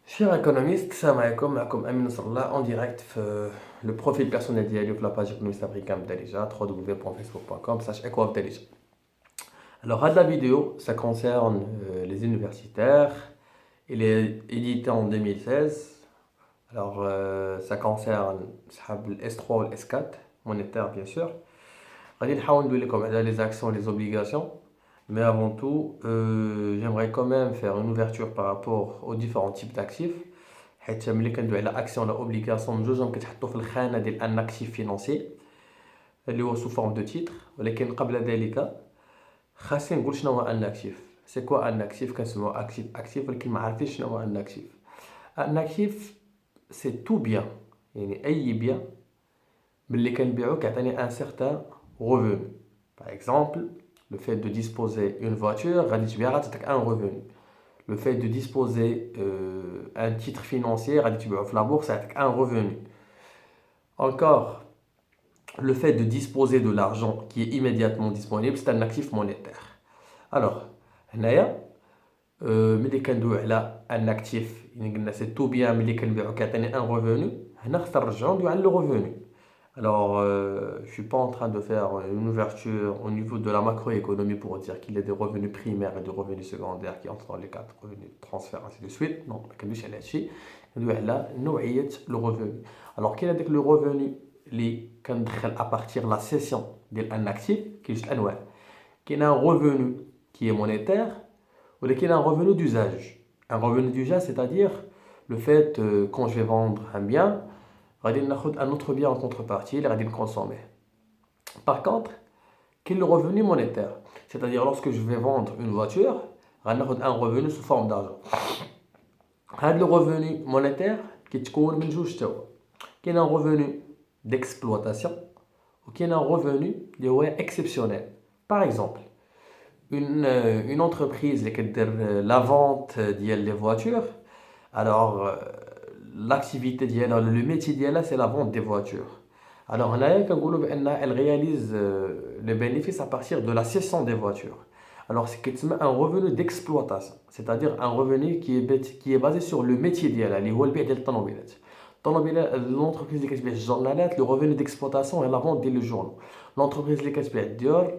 Cher économiste, salam alaikum, معكم Amin Nasrallah en direct le profil personnel ديالي في la page économiste africain Dalija, www.facebook.com/ecoofdalija. Alors, à la vidéo, ça concerne les universitaires. Il est édité en 2016. Alors, ça concerne le S3 ou le S4, monétaire bien sûr. غادي نحاول ندوي لكم على les actions et les obligations. Mais avant tout, j'aimerais quand même faire une ouverture par rapport aux différents types d'actifs. حيت ملي كندوي على اكسيون ولا اوبليغاسيون بجوجهم كيتحطوا في الخانه ديال ان اكتيف فينانسي اللي هو سو فورم دو تيتر. ولكن قبل ذلك خاصني نقول شنو هو ان اكتيف. سي كوا ان اكتيف؟ كنسموه اكتيف ولكن ما عرفتش شنو هو ان اكتيف. ان اكتيف سي تو بيان، يعني اي بيان ملي كنبيعو كيعطيني ان سيغتان revenu. Par exemple, le fait de disposer une voiture غادي تبيعها غتعطيك ان revenu. Le fait de disposer un titre financier, la bourse, c'est un revenu. Encore, le fait de disposer de l'argent qui est immédiatement disponible, c'est un actif monétaire. Alors, هنايا ملي كندويو على un actif, c'est tout bien ملي كنبيعو كيعطيني un revenu. هنا خصنا نرجعو ندويو على le revenu. Alors, je ne suis pas en train de faire une ouverture au niveau de la macroéconomie pour dire qu'il y a des revenus primaires et des revenus secondaires qui entrent dans les quatre revenus de transfert, ainsi de suite. Non, je ne le revenu. Alors, quel est le revenu à partir de la cession d'un actif qui est juste annuel? Qu'il y a un revenu qui est monétaire ou qu'il y a un revenu d'usage. Un revenu d'usage, c'est-à-dire le fait quand je vais vendre un bien, غادي ناخذ un autre bien en contrepartie اللي غادي consommer. Par contre, quel est le revenu monétaire? C'est-à-dire lorsque je vais vendre une voiture, غادي ناخذ un revenu sous forme d'argent. هذا le revenu monétaire كيتكون من جوج تاهو. كاين un revenu d'exploitation وكاين un revenu اللي هو exceptionnel. Par exemple, une entreprise اللي كدير la vente ديال les voitures, alors l'activité ديالها le métier ديالها c'est la vente des voitures. Alors هنايا كنقولوا بان elle réalise le bénéfice à partir de la cession des voitures. Alors c'est كيتسمى un revenu d'exploitation, c'est-à-dire un revenu qui est basé sur le métier ديالها اللي هو البيع ديال الطوموبيلات. L'entreprise اللي كتبيع الجورنالات le revenu d'exploitation est la vente ديال les journaux. L'entreprise اللي كتبيع الديور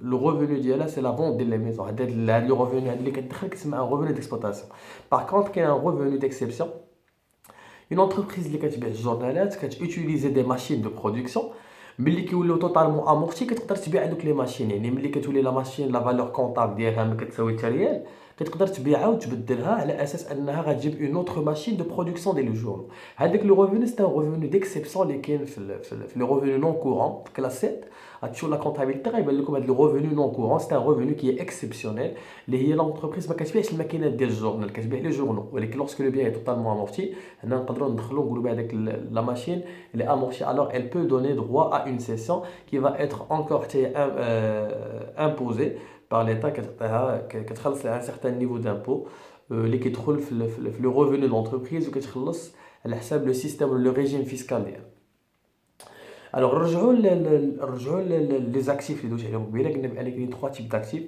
le revenu ديالها c'est la vente ديال les maisons. هذا le revenu اللي كتدخل كتسمى un revenu d'exploitation. Par contre, il y a un revenu d'exception. Une entreprise اللي كتبيع الجورنالات كتوتيليزي des machines de production ملي كيوليو توتالمون امورتي كتقدر تبيع هذوك لي ماشين. يعني ملي كتولي لا ماشين لا فالور كونطابل ديالها ما كتساوي حتى ريال كتقدر تبيعها وتبدلها على اساس انها غتجيب اون اوتر ماشين دو برودكسيون ديال لو جورنال. هذاك لو ريفوني سي ان ريفوني ديكسيبسيون اللي كاين في لو ريفوني نون كورون في كلاس 7. غتشوف لا كونطابيلتي غيبان لكم هذا لو ريفوني نون كورون سي ان ريفوني كي اي اكسيبسيونيل اللي هي لونتربريز ما كتبيعش الماكينات ديال الجورنال كتبيع لي جورنال. ولكن لوrsque لو بيان اي توتالمون امورتي هنا نقدروا ندخلوا نقولوا بهذاك لا ماشين اللي امورتي alors elle peut donner droit à une cession qui va être encore imposée par l'État كتخلص على un certain niveau d'impôt اللي كيدخل في le revenu de l'entreprise وكتخلص على حساب le système le régime fiscal ديالها. Alors نرجعوا les actifs اللي دويت عليهم قبيله. قلنا بان كاين trois types d'actifs.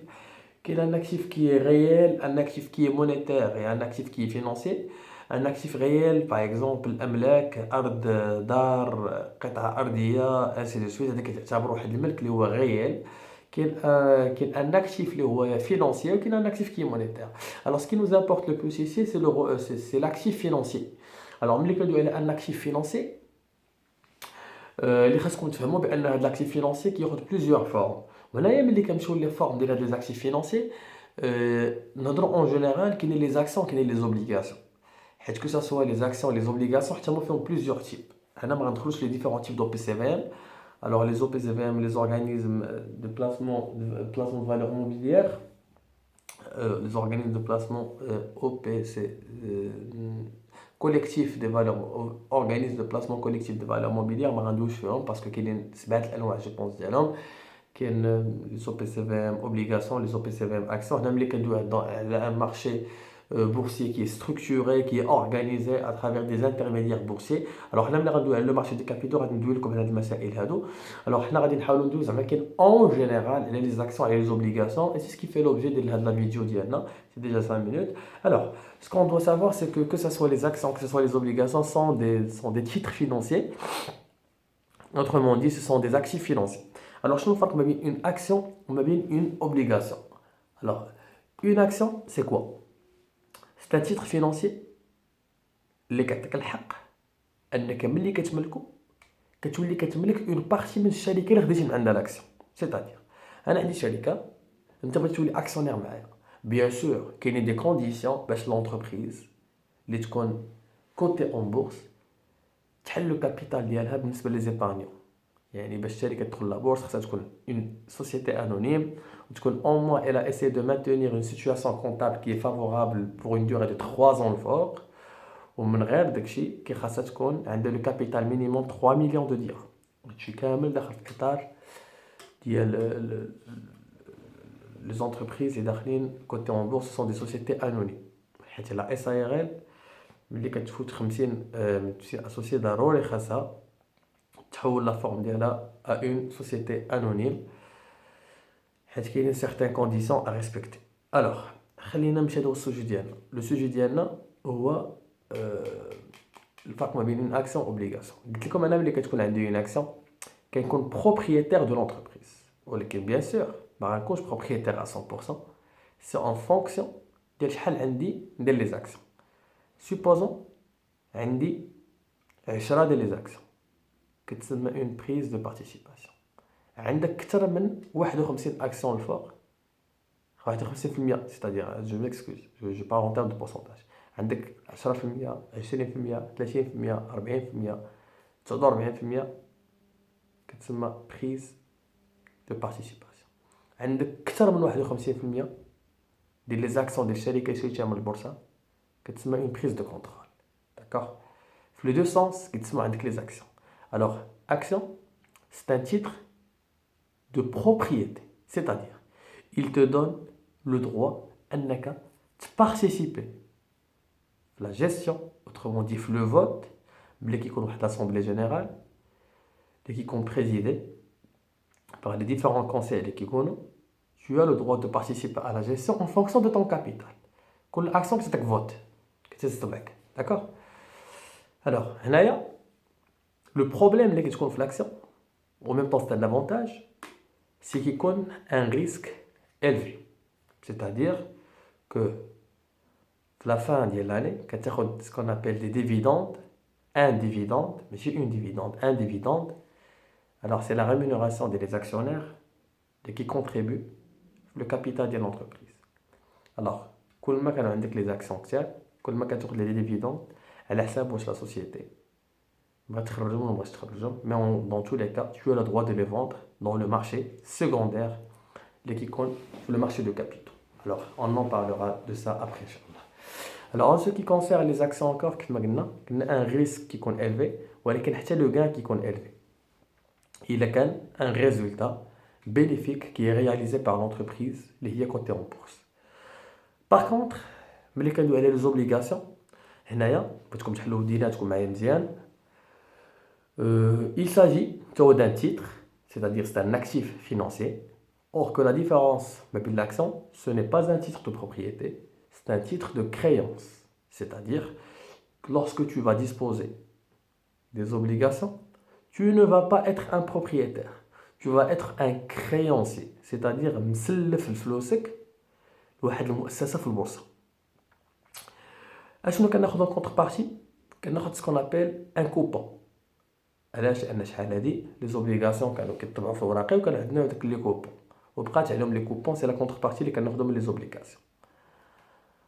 كاين un actif qui est réel, un actif qui est monétaire et un actif qui est financier. Un actif réel, par exemple الأملاك، أرض، دار، قطعة أرضية ainsi de suite. هذا كتعتبر واحد الملك اللي هو غيال. كاين un actif اللي هو financier وكاين un actif qui est monétaire. Alors ce qui nous importe le plus ici c'est l'actif financier. Alors ملي كندوي على un actif financier اللي خاصكم تفهموا بان هذا l'actif financier كياخذ plusieurs formes. وهنايا ملي كنمشيو لي فورم ديال هاد les actifs financiers نهضروا en général كاينين les actions كاينين les obligations. حيت que ça soit les actions et les obligations حتى هما فيهم plusieurs types. هنا ما غندخلوش les différents types d'OPCVM. Alors les OPCVM, les organismes de placement de valeur mobilière, les organismes de placement OPC, collectif des valeurs, organismes de placement collectif de valeurs mobilières ما غندويش فيهم باسكو كاينين 7 الانواع جو بونس ديالهم. كاين les OPCVM obligations, les OPCVM actions. هنا ملي كندويو على un marché boursier qui est structuré, qui est organisé à travers des intermédiaires boursiers. Alors, là, le marché des capitaux, comme alors, en général, les actions et les obligations, et c'est ce qui fait l'objet de la vidéo d'Yana, c'est déjà 5 minutes. Alors, ce qu'on doit savoir, c'est que ce soit les actions, que ce soit les obligations, sont des titres financiers. Autrement dit, ce sont des actifs financiers. Alors, je me dis une action, on m'a dit une obligation. Alors, une action, c'est quoi? C'est un titre financier اللي كيعطيك الحق انك ملي كتملكو كتولي كتملك اون بارتي من الشركه اللي خديتي من عندها لاكسيون. سيتادير انا عندي شركه، انت بغيت تولي اكسيونير معايا، بيان سور كاينين دي كونديسيون باش لونتربريز اللي تكون كوتي اون بورس تحل لو كابيتال ديالها بالنسبه لي زيبارنيون. يعني باش الشركه تدخل لا بورس خصها تكون اون سوسيتي انونيم وتكون au moins elle a essayé de maintenir une situation comptable qui est favorable pour une durée de 3 ans الفوق. ومن غير داكشي كي خاصها تكون عندها لو كابيتال مينيموم 3 مليون دو درهم. هادشي كامل داخل في الاطار ديال لي زونتربريز اللي داخلين كوتي اون بورس سون دي سوسيتي انونيم. حيت لا اس اي ار ال ملي كتفوت 50 اسوسيي ضروري خاصها تحول لا فورم ديالها ا اون سوسيتي انونيم حيت كاينين سيغتان كونديسيون ا ريسبكتي. الوغ خلينا نمشيو للسوجي ديالنا. لو سوجي ديالنا هو الفرق ما بين اون اكسيون اوبليغاسيون. قلت لكم انا ملي كتكون عندي اون اكسيون كنكون بروبريتير دو لونتربريز، ولكن بيان سور ما غنكونش بروبريتير ا 100%. سي اون فونكسيون ديال شحال عندي ندير لي زاكسيون. سوبوزون عندي 10 ديال لي زاكسيون كتسمى اون بريز دو بارتيسيباسيون. عندك اكثر من 51 اكسيون الفوق 51%، سيتادير جو ميكسكوز جو بارل اون تيرم دو بورسونتاج. عندك 10%، 20%، 30%، 40%، 49% كتسمى بريز دو بارتيسيباسيون. عندك اكثر من 51% ديال لي زاكسيون ديال الشركه اللي شريتيها من البورصه كتسمى اون بريز دو كونترول. داكوغ في لو دو سونس كتسمى عندك لي زاكسيون. الوغ اكسيون c'est un titre de propriété, c'est-à-dire il te donne le droit انك participer la gestion, autrement dit le vote, mais qui compte l'Assemblée générale, et qui compte présidé par les différents conseils qui comptent, tu as le droit de participer à la gestion en fonction de ton capital. Quelle action que c'est un vote, d'accord? Alors, le problème que tu comptes l'action, en même temps c'est un avantage, c'est qu'il compte un risque élevé, c'est-à-dire que la fin de l'année, ce qu'on appelle des dividendes, un dividende, mais c'est une dividende, un dividende. Alors c'est la rémunération des actionnaires qui contribuent le capital de l'entreprise. Alors, كل ما كانوا عندك les actions كتير، كل ما كتاخذ les dividendes على حساب واش la société بغات تخرجهم ولا مابغاتش تخرجهم، mais dans tous les cas, tu as le droit de les vendre dans le marché secondaire qui compte sur le marché de capitaux. Alors, on en parlera de ça après, inchallah. Alors, en ce qui concerne les actions encore, il y a un risque qui est élevé, ou le gain qui est élevé. Il y a un résultat bénéfique qui est réalisé par l'entreprise qui est cotée en bourse. Par contre, les obligations, il s'agit d'un titre, c'est-à-dire c'est un actif financier. Or que la différence avec l'action, ce n'est pas un titre de propriété, c'est un titre de créance. C'est-à-dire que lorsque tu vas disposer des obligations, tu ne vas pas être un propriétaire, tu vas être un créancier. C'est-à-dire مسلف الفلوسك لواحد المؤسسة في البورصة. اشنو كناخذ en contrepartie؟ كناخذ ce qu'on appelle un coupon. علاش؟ لأن شحال هادي les obligations كانوا كيطبعوا في الوراقي وكان عندنا داك لي كوبون وبقات عليهم لي كوبون، سي لا contrepartie اللي كناخذو من les obligations.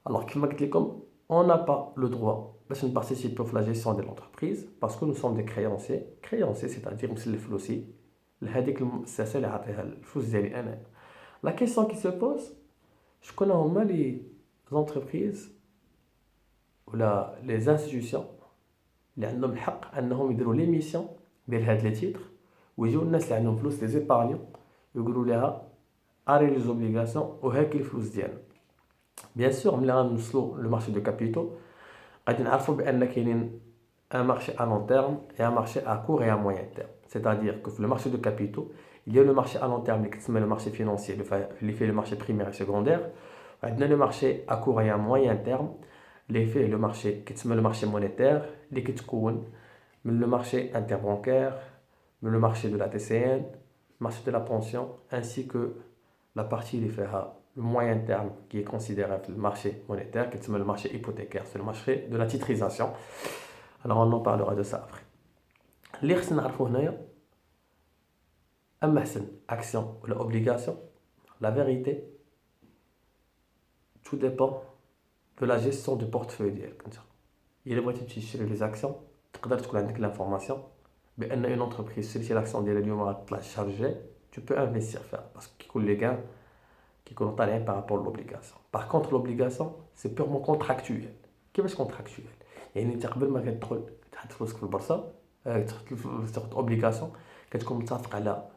Alors كما قلت لكم on n'a pas le droit باش نبارتيسيبيو في la gestion de l'entreprise parce que nous sommes des créanciers. Créanciers c'est-à-dire مسلف فلوسي لهاديك المؤسسة اللي عطيها الفلوس ديالي أنا. La question qui se pose شكون هما لي زونتربريز ولا لي انستيتيوشن اللي عندهم الحق انهم يديروا لي ميسيون ديال هاد لي تيتر ويجيو الناس اللي عندهم فلوس لي زيبارنيون يقولوا لها اري لي زوبليغاسيون وهاكي الفلوس ديالنا. Bien sûr, ملي غنوصلوا le marché de capitaux غادي نعرفوا بان كاينين un marché à long terme et un marché à court et à moyen terme. C'est-à-dire que le marché de capitaux, il y a le marché à long terme qui le marché financier, qui fait le marché primaire et secondaire. Il y a le marché à court et à moyen terme, l'effet le marché qui le marché monétaire, les qui le marché interbancaire, le marché de la TCN, le marché de la pension, ainsi que la partie l'effet le moyen terme qui est considéré le marché monétaire, qui est le marché hypothécaire, c'est le marché de la titrisation. Alors on en parlera de ça après. اللي خصنا نعرفو هنايا اما حسن action ولا obligation, la vérité tout dépend de la gestion du portefeuille ديالك انت. الا بغيتي تمشي تشري لي زاكسيون تقدر تكون عندك لافورماسيون بان اون انتربريز شريتي لاكسيون ديالها اليوم غتطلع الشهر الجاي tu peux investir فيها باسكو كيكون لي غان كيكونوا طالعين par rapport à l'obligation. Par contre l'obligation c'est purement contractuel. كيفاش contractuel؟ يعني انت قبل ما كتدخل تحط فلوسك في البورصه تاخد اوبليغاسيون كتكون متفق على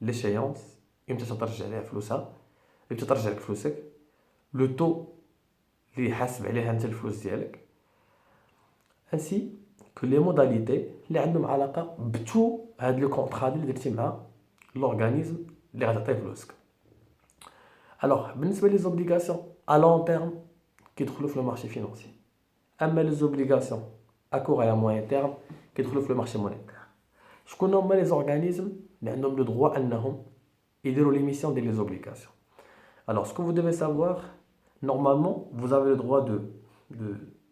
ليشيونس امتى ترجع ليها فلوسها امتى ترجع لك فلوسك لو تو اللي حاسب عليها انت الفلوس ديالك انسي كو لي موداليتي اللي عندهم علاقه بتو هاد لو كونطرا اللي درتي مع لورغانيزم اللي غتعطيه فلوسك. الوغ بالنسبه لي زوبليغاسيون ا لون تيرم كيدخلوا في المارشي فينانسي اما لي زوبليغاسيون ا كور et à moyen terme كيدخلوا في المارشي مونيتير. شكون هما لي زورغانيزم اللي عندهم لو دروا انهم يديروا l'émission des les obligations. Alors ce que vous devez savoir, normalement vous avez le droit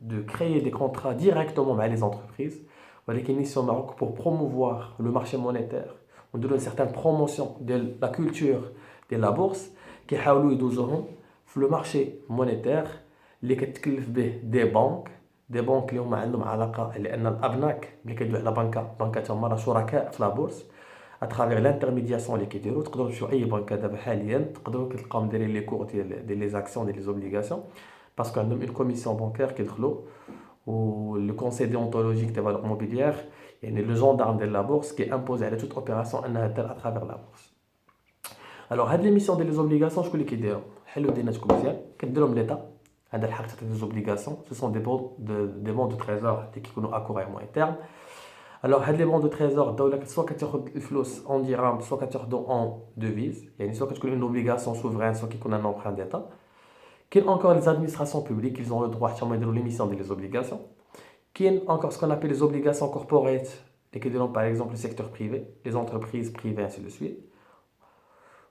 de créer des contrats directement avec les entreprises ولكن ici au Maroc pour promouvoir le marché monétaire on donne une certaine promotion de la culture de la bourse كيحاولوا يدوزوهم في le marché monétaire اللي كتكلف به des banques اللي هما عندهم علاقه لان الابناك اللي كيدوي على بنكات هما راه شركاء في لا بورس اترافيغ لانترميدياسيون اللي كيديروا تقدروا تمشيو اي بنكه دابا حاليا تقدروا كتلقاهم دايرين لي كور ديال لي زاكسيون ديال لي زوبليغاسيون باسكو عندهم اون كوميسيون بانكير كيدخلوا و لو كونساي ديونتولوجيك ديال فالور موبيليير يعني لو جوندارم ديال لا بورس كي امبوزي على توت اوبيراسيون انها دار اترافيغ لا بورس. الوغ هاد لي ميسيون ديال لي زوبليغاسيون شكون اللي كيديرهم حلو ديناتكم مزيان كديرهم ليتا هذا الحق تعطي des obligations ce sont des bons de trésor اللي كيكونوا à court et à moyen terme. Alors هاد لي بون دو تريزور الدوله سواء كتاخذ الفلوس اون ديرام سواء كتاخذو اون ديفيز يعني سواء كتكون اون اوبليغاسيون سوفرين سواء كيكون ان امبران ديتا. كاين encore les administrations publiques ils ont le droit حتى هما يديروا l'émission ديال les obligations. كاين encore ce qu'on appelle les obligations corporate اللي كيديرهم par exemple le secteur privé les entreprises privées ainsi de suite.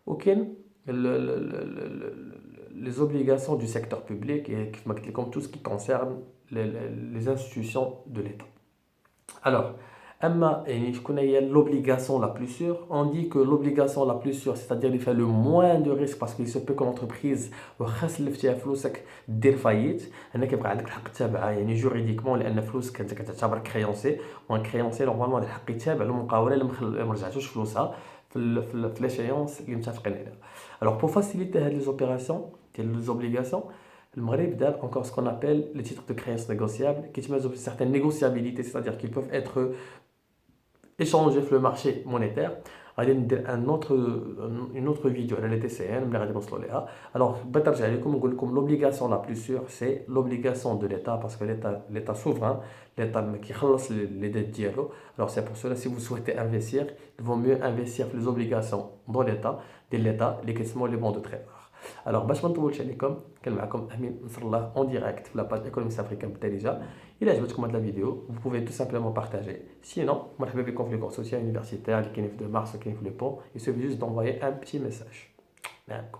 وكاين les obligations du secteur public et comme tout ce qui concerne les institutions de l'État. Alors, l'obligation la plus sûre, on dit que l'obligation la plus sûre, c'est-à-dire il fait le moins de risques parce qu'il se peut que l'entreprise وخاص اللي فيها فلوسك دير فايت هنا كيبقى عندك الحق تتابعها يعني جوريديكمون لان فلوسك انت كتعتبر كريونسي وان كريونسي نورمالمون هذا الحق يتابع المقاوله اللي ما رجعتوش فلوسها في ليشيونس اللي متفقين عليها. Alors pour faciliter les opérations les obligations المغرب دار encore ce qu'on appelle les titres de créance négociables qui تمازوا certaines négociabilités c'est-à-dire qu'ils peuvent être échangés sur le marché monétaire. غادي ندير une autre vidéo على les TCN اللي غادي نوصلوا ليها. Alors بترجع لكم نقول لكم l'obligation la plus sûre c'est l'obligation de l'État parce que l'État souverain l'État qui خلص les dettes ديالو. Alors c'est pour cela si vous souhaitez investir il vaut mieux investir les obligations dans l'État اللي كيسموا les bons de trésor. Alors باش ما نطولش عليكم كان معكم امين نصر الله اون ديريكت في لاباج ايكونوميست افريكان بالدارجه. الى عجبتكم هذا الفيديو vous pouvez tout simplement partager. Sinon مرحبا بكم في الكورس universitaire اللي كاين في دو مارس وكاين في لو بون il suffit juste d'envoyer un petit message. معكم